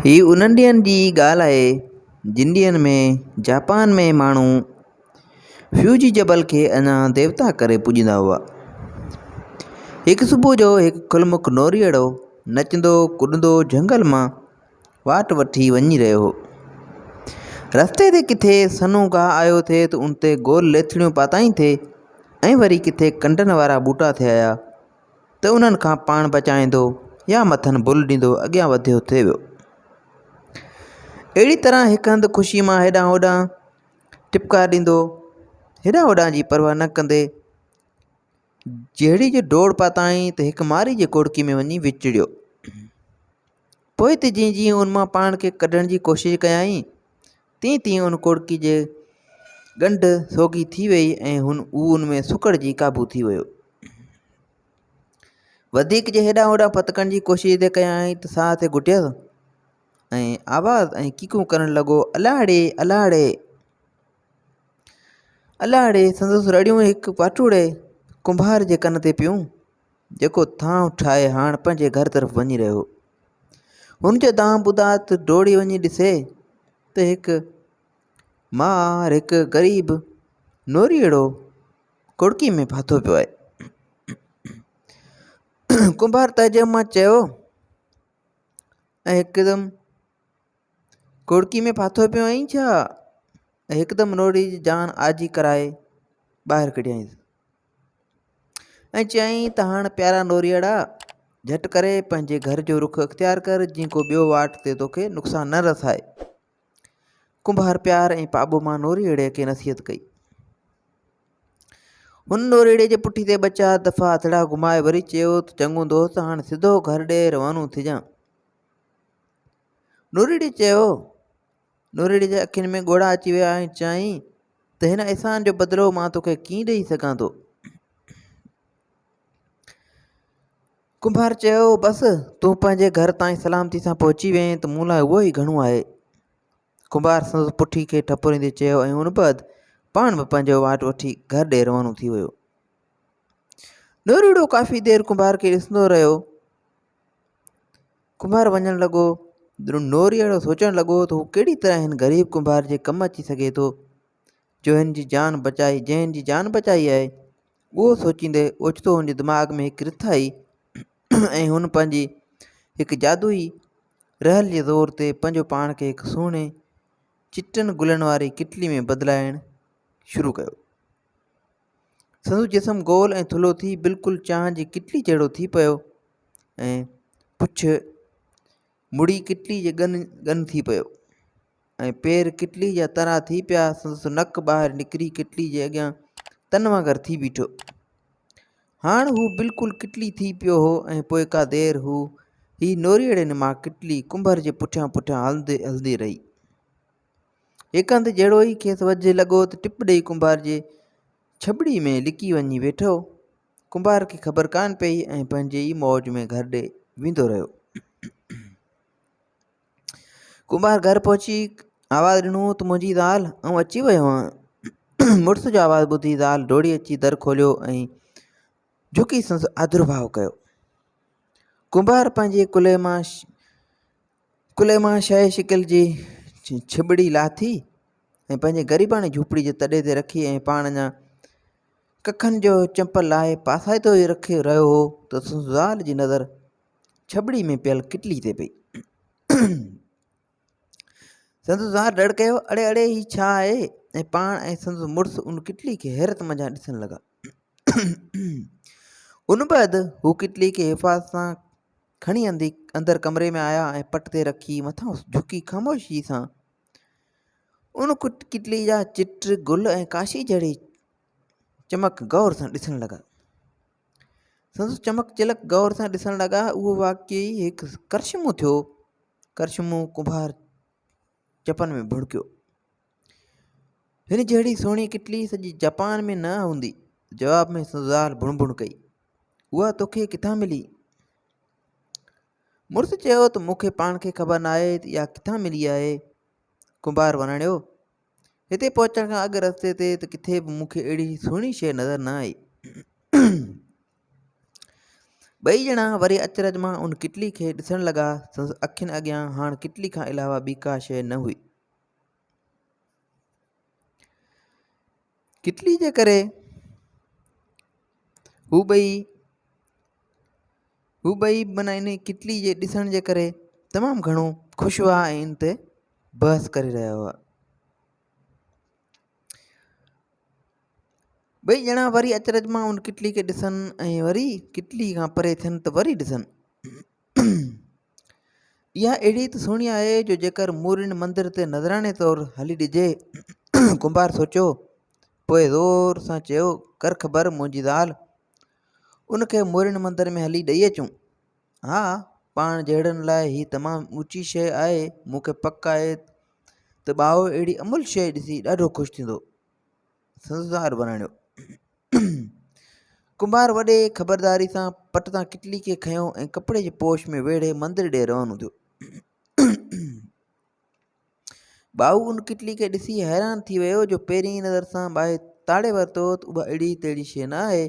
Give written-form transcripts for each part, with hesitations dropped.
ही उन्हनि ॾींहंनि जी ॻाल्हि आहे जिन ॾींहंनि में जापान में माण्हू फ्यूजी जबल खे अञा देवता करे पूॼींदा हुआ। हिकु सुबुह जो हिकु खुलमुख नोरीअड़ो नचंदो कुॾंदो झंगल मां वाट वठी वञी रहियो हो। रस्ते ते किथे सन्हो गाह आयो थिए त उन ते गोल लेथड़ियूं पाताईं थिए ऐं वरी किथे कंडनि वारा ॿूटा थिया हुआ त उन्हनि खां पाण बचाईंदो या मथनि भुल ॾींदो अॻियां वधियो थिए वियो। अहिड़ी तरह हिकु हंधि ख़ुशी मां हेॾां होॾां टिपका ॾींदो, हेॾां होॾां जी परवाह न कंदे जहिड़ी जो डोड़ पाताईं त हिकु मारी जे कोड़की में वञी विचिड़ियो। पोइ त जीअं जीअं उन मां पाण खे कढण जी कोशिशि कयाईं तीअं तीअं उन कोड़की जे ॻंढ सोगी थी वई ऐं उन में सुकड़जी क़ाबू थी वियो। वधीक जे हेॾां होॾां फतकण जी कोशिशि ते कयाईं त साह ते घुटियसि ऐं आवाज़ ऐं कीकूं करणु लॻो, अलाड़े अलाड़े अलाड़े। संदसि रड़ियूं हिकु पाटूड़े कुंभार जे कन ते पियूं जेको थांव ठाहे हाणे पंहिंजे घर तरफ़ वञी रहियो। हुन जो दाम ॿुधा त डोड़ी वञी ॾिसे त हिकु मार हिकु ग़रीब नोरीअड़ो कुड़की में फाथो पियो आहे। कुंभार तइजब मां चयो ऐं हिकदमि कुड़की में फाथो पियो आहीं छा? ऐं हिकदमि नोरी जी जान आजी कराए ॿाहिरि कढियईंसि ऐं चयईं त हाणे प्यारा नोरीअड़ा झटि करे पंहिंजे घर जो रुख अख़्तियार कर जीअं को ॿियो वाट ते तोखे नुक़सानु न रसाए। कुंभार प्यार ऐं पाॿो मां नोरीअड़े खे नसीहत कई। हुन नोरीअड़े जे पुठी ते ॿ चारि दफ़ा हथड़ा घुमाए वरी चयो त चङो दोस्त हाणे सिधो घर ॾे रवानो थिजां। नोरीअड़े चयो। नोरीअड़े जे अखियुनि में ॻोढ़ा अची विया ऐं चयईं त हिन अहसान जो बदिलो मां तोखे कीअं ॾेई सघां थो। कुंभार चयो, बसि तूं पंहिंजे घर ताईं सलामती सां पहुची वएं त मूं लाइ उहो ई घणो आहे। कुंभार संदसि पुठी खे ठपोरींदे चयो ऐं हुन बैदि पाण बि पंहिंजो वाट वठी घर ॾे रवानो थी वियो। नोरीअड़ो काफ़ी देरि कुंभार खे ॾिसंदो रहियो। कुंभार वञणु लॻो। नोरीअड़ो सोचणु लॻो त हू कहिड़ी तरह हिन ग़रीब कुंभार जे कमु अची सघे थो जंहिं जी जान बचाई आहे। उहो सोचींदे ओचितो हुनजे दिमाग़ में हिकु रिथ आई ऐं हुन पंहिंजी हिकु जादुई रहल जे ज़ोर ते पंहिंजो पाण खे हिकु सुहिणे चिटनि गुलनि वारी किटली में बदिलाइणु शुरू कयो। संदसि जिस्म गोल ऐं थुल्हो थी बिल्कुलु चांहि जी किटली जहिड़ो थी पियो ऐं पुछ मुड़ी किटली जे ॻन थी पियो ऐं पेर किटली जा तरा थी पिया। संदसि नक ॿाहिरि निकिरी किटली जे अॻियां तन वांगुरु थी बीठो। हाणे हू बिल्कुलु किटली थी पियो हो ऐं पोइ का देरि ही नोरीअड़े मां किटली कुंभार जे पुठियां पुठियां हलंदी रही। हिकु हंधि जहिड़ो ई खेसि वझ लॻो त टिप ॾेई कुंभार जे छॿड़ी में लिकी वञी वेठो। कुंभार खे ख़बर कान पई ऐं पंहिंजे ई मौज में घर ॾे वेंदो रहियो। कुंभार घर पहुची आवाज़ु ॾिनो त मुंहिंजी ज़ाल ऐं अची वियो आहियां। मुड़ुस जो आवाज़ु ॿुधी ज़ाल डोड़ी अची दर खोलियो ऐं झुकी संदसि आदरभाव कयो। कुंभार पंहिंजे कुले मां शइ शिकिल जी छिॿड़ी लाथी ऐं पंहिंजे ग़रीबाणी झूपड़ी जे तॾे ते रखी ऐं पाण अञा कखनि जो चंपल लाहे पासाइतो ई रखी रहियो हो त संदसि ज़ाल जी नज़र छॿड़ी में पियल किटली ते पई। संदसि ज़ाल डड़ कयो, अड़े अड़े ही छा आहे? ऐं पाण ऐं संदसि मुड़ुसु उन किटली खे हैरत मंझां ॾिसणु लॻा। उन बैदि हू किटली खे हिफ़ाज़त सां खणी अंदरि कमरे में आया ऐं पट ते रखी मथां झुकी ख़ामोशी सां उन किटली जा चिट गुल ऐं काशी जहिड़ी चमक गौर सां ॾिसणु लॻा। संदसि चमक चिलक गौर सां ॾिसणु लॻा। उहो वाक़ई हिकु करशमो थियो। करशमो कुंभार चपनि में भुड़कियो। हिन जहिड़ी सुहिणी किटली सॼी जापान में न हूंदी। जवाब में संदसि ज़ाल भुण कई, उहा तोखे किथां मिली? मुड़ुसु चयो त मूंखे पाण खे ख़बर न आहे त इहा किथां मिली आहे। कुंभार वणणियो। हिते पहुचण खां अॻु रस्ते ते त किथे बि मूंखे अहिड़ी सुहिणी शइ नज़र न आई। ॿई ॼणा वरी अचरज मां उन किटली खे ॾिसण लॻा। संदसि अखियुनि अॻियां हाणे किटली खां अलावा ॿी का शइ न हुई। किटली जे करे हू ॿई माना इन किटली जे ॾिसण जे करे तमामु घणो ख़ुशि हुआ ऐं इन ते बहस करे रहिया हुआ। ॿई ॼणा वरी अचरज मां उन किटली खे ॾिसनि ऐं वरी किटली खां परे थियनि त वरी ॾिसनि। इहा अहिड़ी त सुहिणी आहे जो जेकर मूरिन मंदर ते नज़राने तौरु हली ॾिजे। कुंभार सोचियो, पोइ ज़ोर सां चयो, कर ख़बर मुंहिंजी ज़ाल, उनखे मूरिन मंदर में हली ॾेई अचूं। हा, पाण जहिड़नि लाइ ही तमामु ऊची शइ आहे। मूंखे पक आहे त ॿाओ अहिड़ी अमुल शइ ॾिसी ॾाढो ख़ुशि थींदो। संसार बणाणियो। कुंभार वॾे ख़बरदारी सां पट तां किटली खे खयों ऐं कपिड़े जे पोश में वेड़े मंदिर ॾे रवानो थियो। ॿाऊ उन किटली खे ॾिसी हैरान थी वियो जो पहिरीं नज़र सां ॿाए ताड़े वरितो त उहा अहिड़ी तहिड़ी शइ न आहे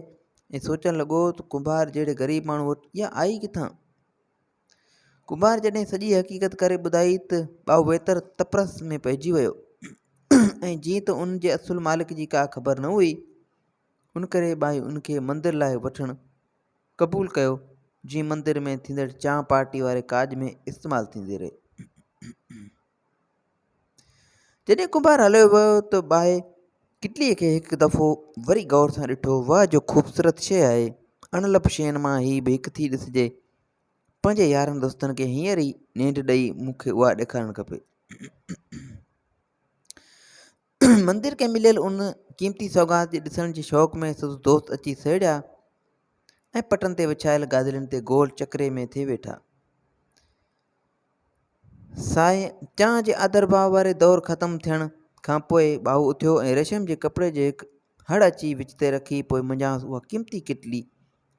ऐं सोचणु लॻो त कुंभार जहिड़े ग़रीब माण्हू वटि इहा आई किथां। कुंभार जॾहिं सॼी हक़ीक़त करे ॿुधाई त ॿाऊ वेतर तपरस में पइजी वियो ऐं जीअं त उन जे असुल मालिक जी का ख़बर न हुई, उन करे ॿाई उनखे मंदिर लाइ वठणु क़बूल कयो, जीअं मंदिर में थींदड़ चांहि पार्टी वारे काज में इस्तेमालु थींदी रहे। जॾहिं कुंभार हलियो वियो त ॿाए किटलीअ खे हिकु दफ़ो वरी गौर सां ॾिठो। वाह जो ख़ूबसूरत शइ आहे। अणलप शयुनि मां ही बि हिकु थी ॾिसिजे। पंहिंजे यारनि दोस्तनि खे हींअर ई निंड ॾेई मूंखे उहा ॾेखारणु खपे। मंदिर खे मिलियल उन क़ीमती सौगात जे ॾिसण जे शौक़ में संदसि दोस्त अची सहेड़िया ऐं पटनि ते विछायल गादरियुनि ते गोल चकरे में थी वेठा। साए चांहि जे आदर भाव वारे दौरु ख़तमु थियण खां पोइ ॿाहू उथियो ऐं रेशम जे कपिड़े जे हिकु हड़ अची विच ते रखी पोइ मुंझांसि उहा क़ीमती किटली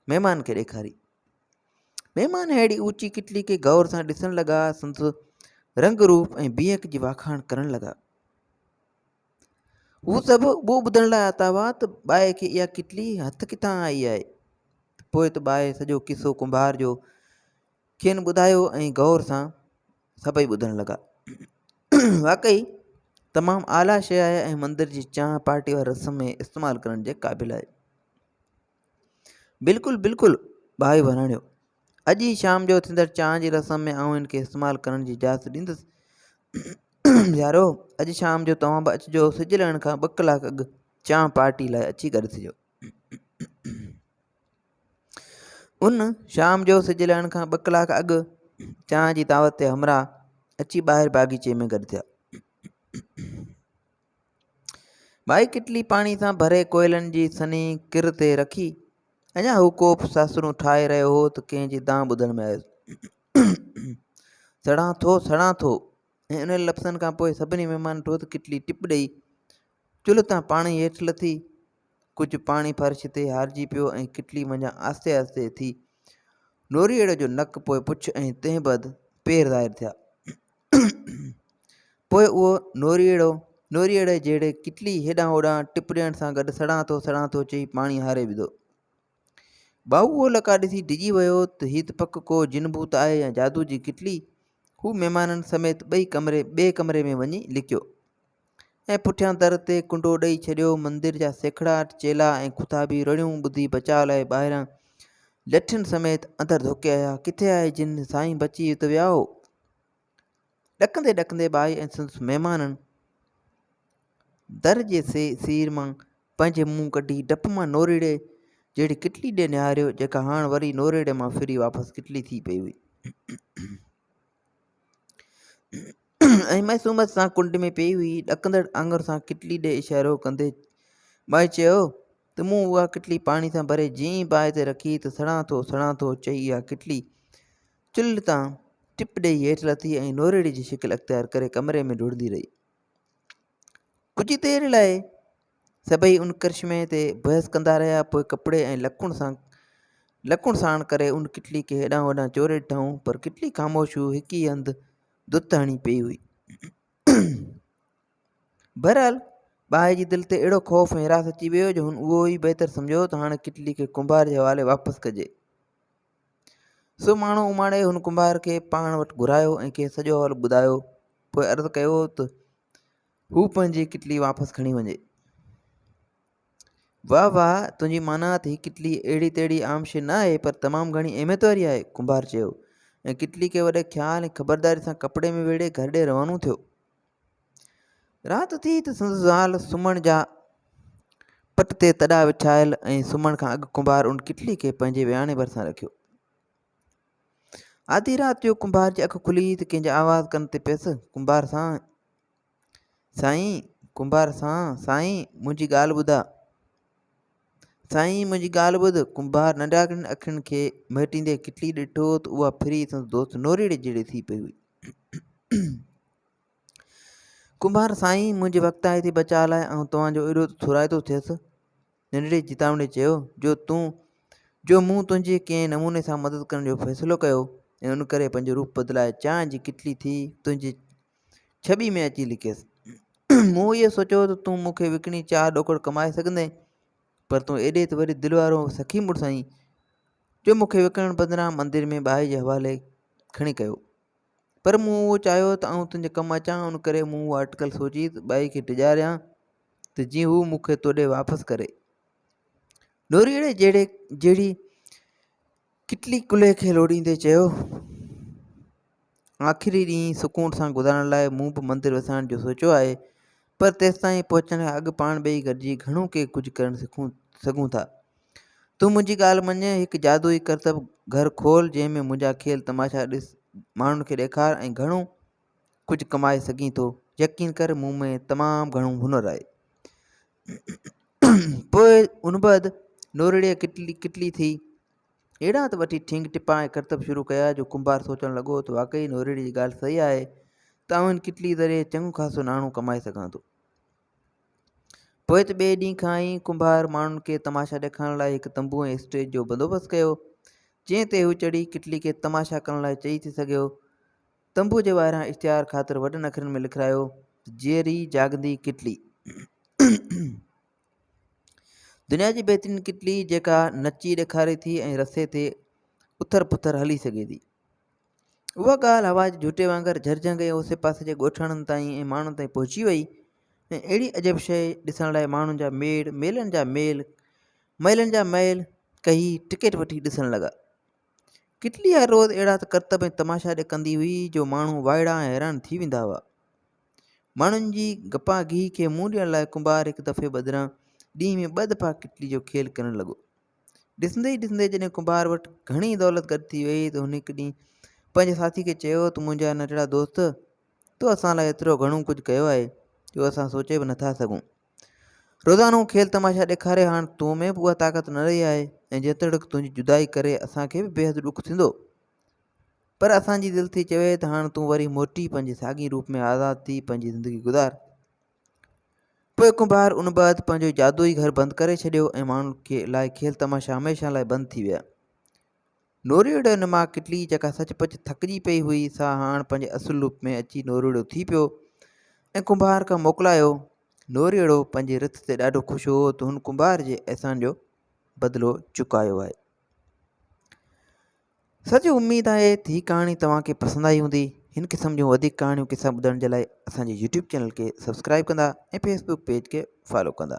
महिमान खे ॾेखारी। महिमान अहिड़ी ऊची किटली खे गौर सां ॾिसण लॻा। संदसि रंग रूप ऐं बीहक जी वाखाण करण लॻा। हू सभु उहो ॿुधण लाइ आता हुआ त ॿाए खे इहा किटली हथ किथां आई आहे। पोइ त ॿाए सॼो किसो कुंभार जो खेनि ॿुधायो ऐं गौर सां सभई ॿुधण लॻा। वाकई तमामु आला शइ आहे ऐं मंदिर जी चांहि पार्टी वारी रस्म में इस्तेमालु करण जे क़ाबिल आहे। बिल्कुलु बिल्कुलु, ॿाए वणाणियो। अॼु ई शाम जो थींदड़ चांहि जी रस्म में आउं हिनखे इस्तेमालु करण जी इजाज़त ॾींदुसि। यारो, अॼु शाम जो तव्हां बि अचिजो। सिज लहण खां 2 कलाक अॻु चांहि पार्टी लाइ अची गॾु थिजो। उन शाम जो सिज लहण खां 2 कलाक अॻु चांहि जी दावत ते हमरा अची ॿाहिरि बाग़ीचे में गॾु थिया। ॿाई किटली पाणी सां भरे कोयलनि जी सनी किर ते रखी अञा हू कोप सासरूं ठाहे रहियो हो त कंहिंजी दां ॿुधण में आयुसि। सड़ां थो। ऐं उन लफ़्ज़नि खां पोइ सभिनी महिमान टोत किटली टिप ॾेई चुल्ह तां पाणी हेठि लथी। कुझु पाणी फर्श ते हारजी पियो ऐं किटली मंझां आस्ते आस्ते थी नोरीअड़ जो नक, पोइ पुछ ऐं तंहिं बाद पेर ज़ाहिर थिया। पोइ उहो नोरीअड़ जहिड़े किटली हेॾां होॾां टिप ॾियण सां गॾु सड़ां थो चई पाणी हारे विधो। ॿाहू उहो लका ॾिसी डिॼी वियो त हीअ त पक को जिन भूत आहे या जादू जी किटली। हू महिमाननि समेत ॿिए कमरे में वञी लिकियो ऐं पुठियां दर ते कुंडो ॾेई छॾियो। मंदिर जा सैकड़ा चेला ऐं खुताबी रड़ियूं ॿुधी बचाव लाइ ॿाहिरां लठियुनि समेत अंदरि धोके आया। किथे आहे जिन? साईं बची त विया हो। ॾकंदे ॾकंदे ॿाई ऐं संदसि महिमाननि दर जे सीर मां पंहिंजे मुंहुं कढी डप मां नोरीड़े जहिड़ी किटली ॾे निहारियो, जेका हाणे वरी नोरीड़े मां फिरी वापसि किटली थी पई हुई। ऐं महसूमत सां कुंड में पई हुई। ॾकंदड़ आङुर सां किटली ॾे इशारो कंदे ॿाई चयो त मूं उहा किटली पाणी सां भरे जीअं बाहि ते रखी त सड़ां थो चई इहा किटली चुल्ह तां टिप ॾेई हेठि लथी ऐं नोरीड़े जी शिकिल अख़्तियार करे कमरे में ढुड़ंदी रही। कुझु देरि लाइ सभई उन करिश्मे ते बहस कंदा रहिया। पोइ कपिड़े ऐं लकुण साण करे उन किटली खे हेॾां होॾां चोरे ॾिठऊं, पर किटली ख़ामोश हुई, हिकु ई हंधि दुत हणी पई हुई। बहरहाल ॿाहि जी दिलि ते अहिड़ो ख़ौफ़ ऐं हिरास अची वियो जो हुन उहो ई बहितर सम्झो त हाणे किटली खे कुंभार जे हवाले वापसि कजे। सो माण्हू उमाड़े हुन कुंभार खे पाण वटि घुरायो ऐं कंहिं सॼो हाल ॿुधायो। पोइ अर्ज़ु कयो त हू पंहिंजी किटली वापसि खणी वञे। वाह वाह, तुंहिंजी माना त हीअ किटली अहिड़ी तहिड़ी आम शइ न आहे, पर तमामु घणी अहमियत वारी आहे, कुंभार चयो ऐं किटली खे वॾे ख़्याल ऐं ख़बरदारी सां कपिड़े में वेड़े घर ॾे रवानो थियो। राति थी त संदसि ज़ाल सुम्हण जा पट ते तॾा विछायल ऐं सुम्हण खां अॻु कुंभार उन किटली खे पंहिंजे विहाणे भरिसां रखियो। आधी राति जो कुंभार जी अखि खुली त कंहिंजा आवाज़ कन ते पियसि, कुंभार साईं, कुंभार साईं, मुंहिंजी ॻाल्हि ॿुधा। साईं, मुंहिंजी ॻाल्हि ॿुध। कुंभार नंढाणियुनि अखियुनि खे महिटींदे किटली ॾिठो त उहा फिरी संदसि दोस्त नोरीड़े जहिड़ी थी पई हुई। कुंभार साईं, मुंहिंजे वक़्ताए ते बचा लाइ ऐं तव्हांजो एॾो थुराइतो थियसि, नंढड़े चितावणी चयो, जो मूं तुंहिंजे कंहिं नमूने सां मदद करण जो फ़ैसिलो कयो ऐं उन करे पंहिंजो रूप बदिलाए चांहि जी किटली थी तुंहिंजी छॿी में अची लिकियसि। मूं इहो सोचियो त तूं मूंखे विकिणी 4 ॾोकड़ कमाए सघंदे, पर तूं एॾे त वरी दिलि वारो सखी मुड़ुसु आहीं जो मूंखे विकिणण बदिरां मंदर में बाहि जे हवाले खणी कयो। पर मूं उहो चाहियो त आउं तुंहिंजे कमु अचां, उन करे मूं उहा अटकल सोची त बाई खे टिॼारियां त जीअं हू मूंखे तोॾे वापसि करे। नोरीड़े जहिड़ी किटली कुल्हे खे लोड़ींदे चयो, आख़िरी ॾींहुं सुकून सां गुज़ारण लाइ मूं बि मंदरु वसाइण जो सोचियो आहे, पर तेसिताईं पहुचण खां अॻु पाण ॿई गॾिजी घणो के कुझु करण सघूं था। तूं मुंहिंजी ॻाल्हि मञ, हिकु जादुई करतब घर खोल जंहिंमें मुंहिंजा खेल तमाशा ॾिस, माण्हुनि खे ॾेखार ऐं घणो कुझु कमाए सघीं थो। यकीन कर, मूं में तमामु घणो हुनर आहे। पोइ उन बैदि नोरीड़े किटली थी अहिड़ा त वठी ठींग टिपा ऐं करतब शुरू कया जो कुंभार सोचणु लॻो त वाक़ई नोरीड़े जी ॻाल्हि सही आहे त आउं हिन किटली ज़रिए चङो ख़ासो नाणो कमाए सघां थो। पोइ त ॿिए ॾींहं खां ई कुंभार माण्हुनि खे तमाशा ॾेखारण लाइ हिकु तंबू ऐं स्टेज जो बंदोबस्तु कयो, जंहिं ते हू चढ़ी किटली खे तमाशा करण लाइ चई थी सघियो। तंबू जे ॿाहिरां इश्तिहार ख़ातिर वॾनि अखरनि में लिखायो, जीअरी जाॻंदी किटली, दुनिया जी बहितरीन किटली जेका नची ॾेखारे थी ऐं रस्ते ते उथर पुथर हली सघे थी। उहा ॻाल्हि हवा जे झूटे वांगुरु झरझंग ऐं ओसे पासे जे ॻोठाणनि ताईं ऐं माण्हुनि ताईं पहुची वई ऐं अहिड़ी अजब शइ ॾिसण लाइ माण्हुनि जा मेलनि जा मैल कही टिकट वठी ॾिसणु लॻा। किटली हर रोज़ु अहिड़ा त करतब ऐं तमाशा कंदी हुई जो माण्हू वाइड़ा ऐं हैरान थी वेंदा हुआ। माण्हुनि जी गपागी खे मुंहुं ॾियण लाइ कुंभार हिकु दफ़े बदिरां ॾींहं में 2 दफ़ा किटली जो खेल करणु लॻो। ॾिसंदे ई ॾिसंदे जॾहिं कुंभार वटि घणी दौलत गॾु थी वई त हुन हिकु ॾींहुं पंहिंजे साथी खे चयो त मुंहिंजा नंढड़ा दोस्त, तो असां लाइ एतिरो घणो कुझु कयो आहे जो असां सोचे बि नथा सघूं। रोज़ानो खेल तमाशा ॾेखारे हाणे तो में बि उहा ताक़त न रही आहे ऐं जेतोणीकि तुंहिंजी जुदाई करे असांखे बि बेहदि ॾुखु थींदो, पर असांजी दिलि थी चवे त हाणे तूं वरी मोटी पंहिंजे साॻी रूप में आज़ादु थी पंहिंजी ज़िंदगी गुज़ार। पोइ कुंभार उन बैदि पंहिंजो जादुई घर बंदि करे छॾियो ऐं माण्हुनि लाइ खेल तमाशा हमेशह लाइ बंदि थी विया। नोरीड़े हुन मां किटली जेका सचपच थकिजी पई हुई सा हाणे पंहिंजे असुल रूप में अची नोरीड़ो थी पियो ऐं कुंभार खां मोकिलायो। नोरीड़ो पंहिंजे रिथ ते ॾाढो ख़ुशि हो त हुन कुंभार जे अहसान जो बदिलो चुकायो आहे। सॼी उमेद आहे त हीअ कहाणी तव्हांखे पसंदि आई हूंदी। हिन क़िस्म जूं वधीक कहाणियूं किसा ॿुधण जे लाइ असांजे YouTube चैनल खे सब्सक्राइब कंदा ऐं Facebook पेज खे फॉलो कंदा।